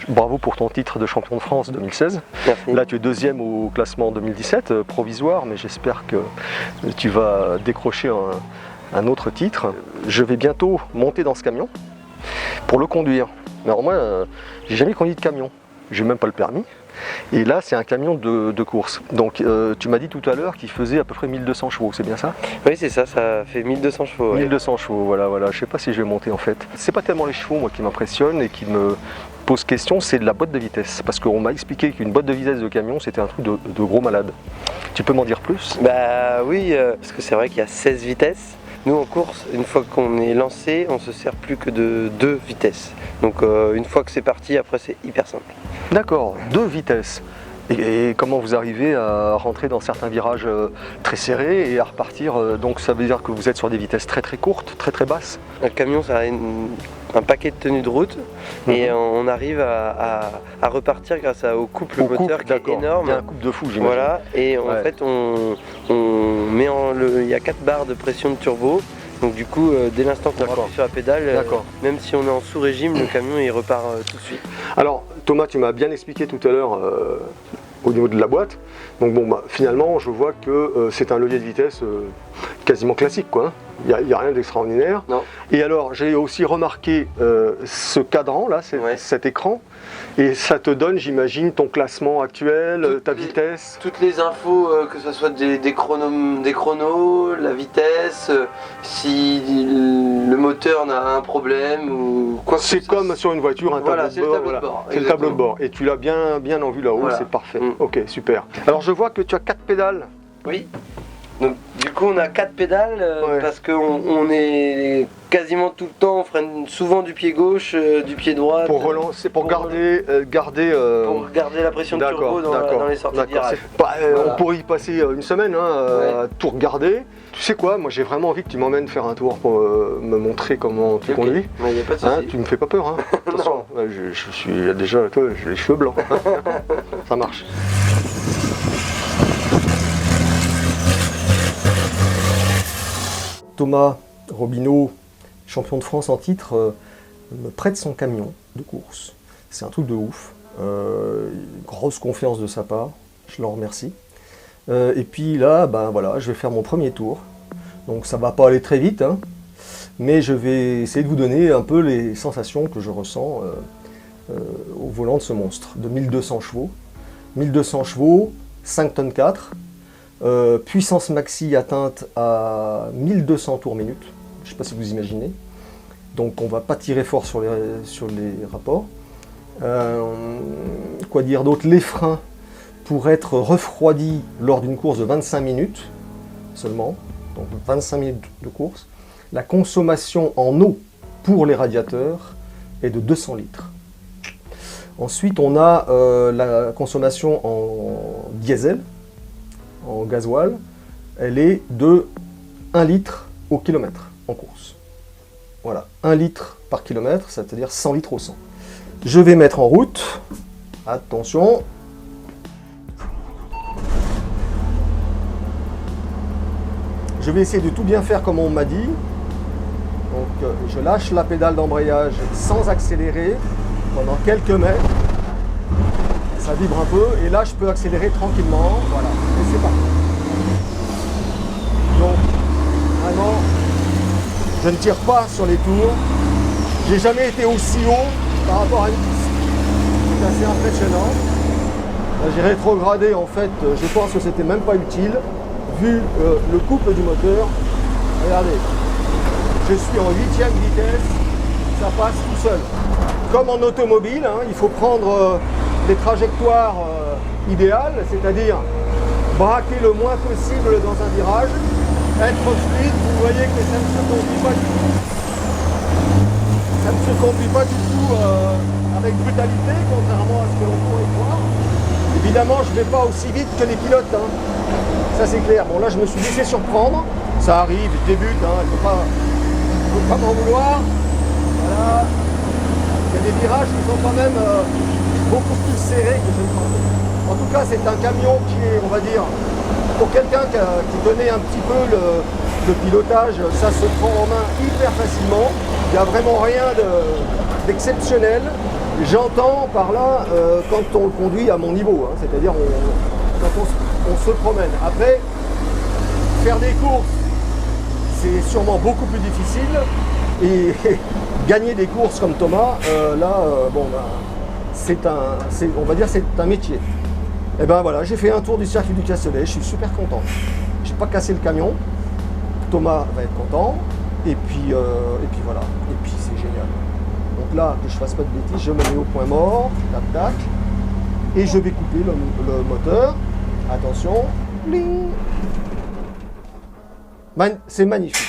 bravo pour ton titre de champion de France 2016. Merci. Là, tu es deuxième au classement 2017, provisoire, mais j'espère que tu vas décrocher un autre titre. Je vais bientôt monter dans ce camion pour le conduire. Mais alors moi, j'ai jamais conduit de camion, j'ai même pas le permis. Et là, c'est un camion de course. Donc, tu m'as dit tout à l'heure qu'il faisait à peu près 1200 chevaux, c'est bien ça? Oui, c'est ça, ça fait 1200 chevaux. Ouais. 1200 chevaux, voilà. Je sais pas si je vais monter en fait. C'est pas tellement les chevaux, moi, qui m'impressionnent et qui me posent question, c'est de la boîte de vitesse. Parce qu'on m'a expliqué qu'une boîte de vitesse de camion, c'était un truc de gros malade. Tu peux m'en dire plus? Bah oui, parce que c'est vrai qu'il y a 16 vitesses. Nous en course, une fois qu'on est lancé, on se sert plus que de 2 vitesses. Donc une fois que c'est parti, après c'est hyper simple. D'accord, 2 vitesses. Et comment vous arrivez à rentrer dans certains virages très serrés et à repartir? Donc ça veut dire que vous êtes sur des vitesses très très courtes, très très basses? Un camion, ça a un paquet de tenues de route et on arrive à repartir grâce au couple moteur qui est énorme. Il y a un couple de fou, j'imagine. Voilà, et en fait on met il y a 4 barres de pression de turbo. Donc du coup, dès l'instant qu'on appuie sur la pédale, même si on est en sous-régime, le camion il repart tout de suite. Alors Thomas, tu m'as bien expliqué tout à l'heure au niveau de la boîte. Donc bon, finalement, je vois que c'est un levier de vitesse quasiment classique, quoi. Il n'y a rien d'extraordinaire. Non. Et alors, j'ai aussi remarqué ce cadran là, cet écran. Et ça te donne, j'imagine, ton classement actuel, ta vitesse. Toutes les infos, que ce soit des chronos, la vitesse, si le moteur n'a un problème ou quoi que ce soit. C'est comme sur une voiture, un tableau de bord. Voilà. C'est le tableau de bord. Et tu l'as bien en vue là-haut, c'est parfait. Ok, super. Alors je vois que tu as 4 pédales. Oui. Donc du coup on a 4 pédales parce qu'on est quasiment tout le temps, on freine souvent du pied gauche, du pied droit. Pour relancer, pour garder la pression de turbo dans les sorties de virage. On pourrait y passer une semaine à tout regarder. Tu sais quoi, moi j'ai vraiment envie que tu m'emmènes faire un tour pour me montrer comment tu conduis. Il n'y a pas de souci. Tu me fais pas peur, hein. Attention, je suis déjà, toi, j'ai les cheveux blancs. Ça marche. Thomas Robineau, champion de France en titre, me prête son camion de course. C'est un truc de ouf. Grosse confiance de sa part, je l'en remercie. Et puis là, je vais faire mon premier tour. Donc ça va pas aller très vite, hein, mais je vais essayer de vous donner un peu les sensations que je ressens au volant de ce monstre de 1200 chevaux. 1200 chevaux, 5 tonnes 4. Puissance maxi atteinte à 1200 tours minute, je ne sais pas si vous imaginez, donc on ne va pas tirer fort sur les rapports. Quoi dire d'autre? Les freins pour être refroidis lors d'une course de 25 minutes seulement, donc 25 minutes de course. La consommation en eau pour les radiateurs est de 200 litres. Ensuite on a la consommation en diesel, en gasoil, elle est de 1 litre au kilomètre en course. Voilà, 1 litre par kilomètre, c'est-à-dire 100 litres au 100. Je vais mettre en route, attention. Je vais essayer de tout bien faire comme on m'a dit. Donc je lâche la pédale d'embrayage sans accélérer pendant quelques mètres. Ça vibre un peu et là je peux accélérer tranquillement, voilà, et c'est parti. Donc vraiment, je ne tire pas sur les tours, j'ai jamais été aussi haut par rapport à une piste, c'est assez impressionnant. Là j'ai rétrogradé en fait, je pense que c'était même pas utile, vu le couple du moteur. Regardez, je suis en 8e vitesse, ça passe tout seul. Comme en automobile, hein, il faut prendre des trajectoires idéales, c'est-à-dire braquer le moins possible dans un virage, être fluide. Vous voyez que ça ne se conduit pas du tout. Ça ne se conduit pas du tout avec brutalité, contrairement à ce que l'on pourrait croire. Évidemment, je ne vais pas aussi vite que les pilotes, hein. Ça c'est clair. Bon là, je me suis laissé surprendre. Ça arrive, je débute, hein. Il ne faut pas m'en vouloir. Voilà. Il y a des virages qui sont quand même beaucoup plus serrés que je ne pensais. En tout cas, c'est un camion qui est, on va dire, pour quelqu'un qui connaît un petit peu le pilotage, ça se prend en main hyper facilement. Il n'y a vraiment rien d'exceptionnel. J'entends par là quand on conduit à mon niveau, hein, c'est-à-dire quand on se promène. Après, faire des courses, c'est sûrement beaucoup plus difficile. Et gagner des courses comme Thomas, on va dire c'est un métier. Et ben voilà, j'ai fait un tour du circuit du Castellet, je suis super content. J'ai pas cassé le camion, Thomas va être content, et puis voilà, et puis c'est génial. Donc là, que je fasse pas de bêtises, je me mets au point mort, tac tac, et je vais couper le moteur. Attention, bling. C'est magnifique.